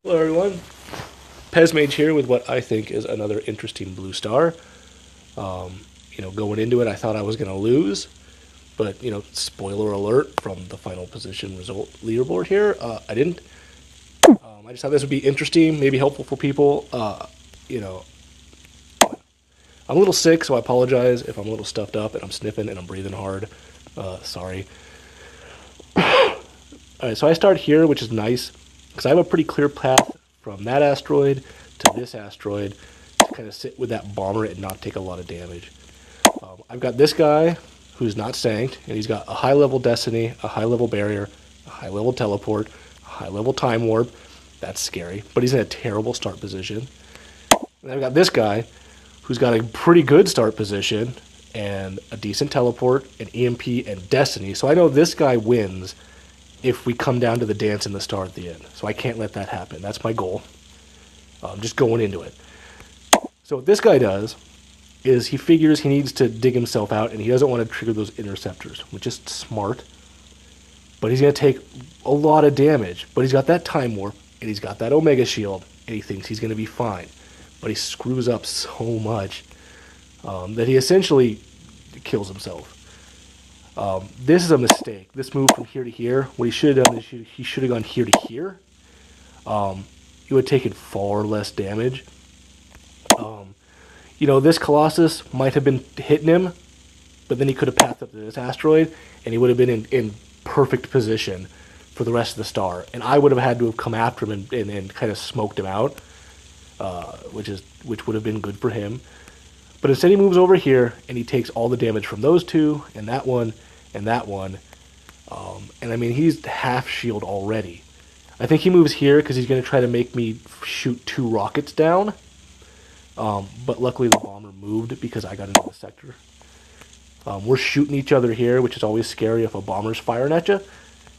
Hello everyone, Pezmage here with what I think is another interesting blue star. Going into it, I thought I was going to lose, but spoiler alert from the final position result leaderboard here, I didn't. I just thought this would be interesting, maybe helpful for people. You know, I'm a little sick, so I apologize if I'm a little stuffed up and I'm sniffing and I'm breathing hard. Sorry. All right, so I start here, which is nice because I have a pretty clear path from that asteroid to this asteroid to kind of sit with that bomber and not take a lot of damage. I've got this guy who's not sanked, and he's got a high level destiny, a high level barrier, a high level teleport, a high level time warp. That's scary, but he's in a terrible start position. And I've got this guy who's got a pretty good start position and a decent teleport, an EMP, and destiny. So I know this guy wins if we come down to the dance and the star at the end. So I can't let that happen. That's my goal. Just going into it. So what this guy does is he figures he needs to dig himself out and he doesn't want to trigger those interceptors, which is smart. But he's going to take a lot of damage. But he's got that time warp and he's got that Omega shield and he thinks he's going to be fine. But he screws up so much that he essentially kills himself. This is a mistake. This move from here to here, what he should have done is he should have gone here to here. He would have taken far less damage. This Colossus might have been hitting him, but then he could have passed up to this asteroid, and he would have been in perfect position for the rest of the star. And I would have had to have come after him and kind of smoked him out, which would have been good for him. But instead he moves over here, and he takes all the damage from those two, and that one, and that one. And I mean, he's half shield already. I think he moves here because he's going to try to make me shoot 2 rockets down. But luckily the bomber moved because I got into the sector. We're shooting each other here, which is always scary if a bomber's firing at you,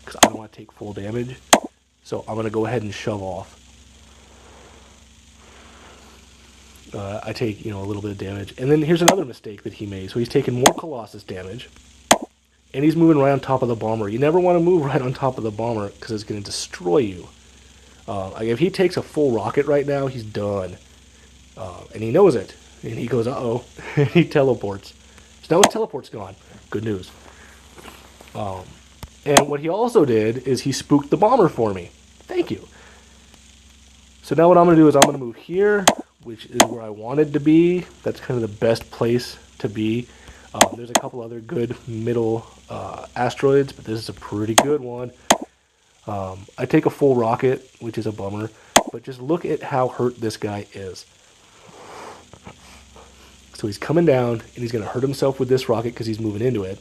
because I don't want to take full damage. So I'm going to go ahead and shove off. I take, a little bit of damage. And then here's another mistake that he made. So he's taking more Colossus damage. And he's moving right on top of the bomber. You never want to move right on top of the bomber because it's going to destroy you. If he takes a full rocket right now, he's done. And he knows it. And he goes, uh-oh. And he teleports. So now his teleport's gone. Good news. And what he also did is he spooked the bomber for me. Thank you. So now what I'm going to do is I'm going to move here, which is where I wanted to be. That's kind of the best place to be. There's a couple other good middle asteroids, but this is a pretty good one. I take a full rocket, which is a bummer, but just look at how hurt this guy is. So he's coming down, and he's going to hurt himself with this rocket because he's moving into it.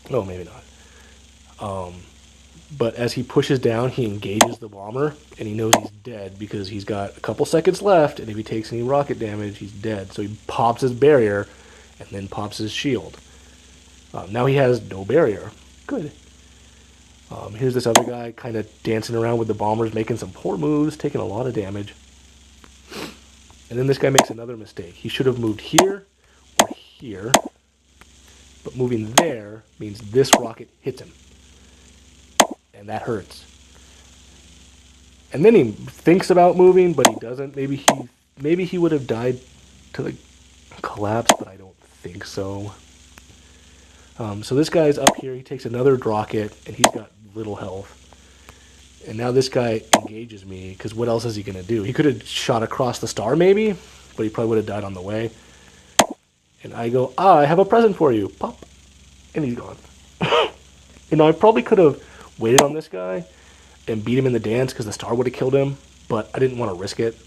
Oh, maybe not. But as he pushes down, he engages the bomber, and he knows he's dead because he's got a couple seconds left, and if he takes any rocket damage, he's dead. So he pops his barrier, and then pops his shield. Now he has no barrier. Good. Here's this other guy kind of dancing around with the bombers, making some poor moves, taking a lot of damage. And then this guy makes another mistake. He should have moved here or here, but moving there means this rocket hits him. And that hurts. And then he thinks about moving, but he doesn't. Maybe he would have died to the collapse, but I don't think so. So this guy's up here. He takes another rocket, and he's got little health. And now this guy engages me, because what else is he going to do? He could have shot across the star, maybe, but he probably would have died on the way. And I go, I have a present for you. Pop. And he's gone. I probably could have waited on this guy and beat him in the dance, because the star would have killed him, but I didn't want to risk it.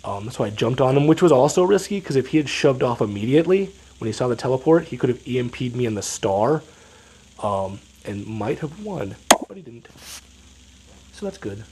So I jumped on him, which was also risky, because if he had shoved off immediately when he saw the teleport, he could have EMP'd me in the star and might have won, but he didn't. So that's good.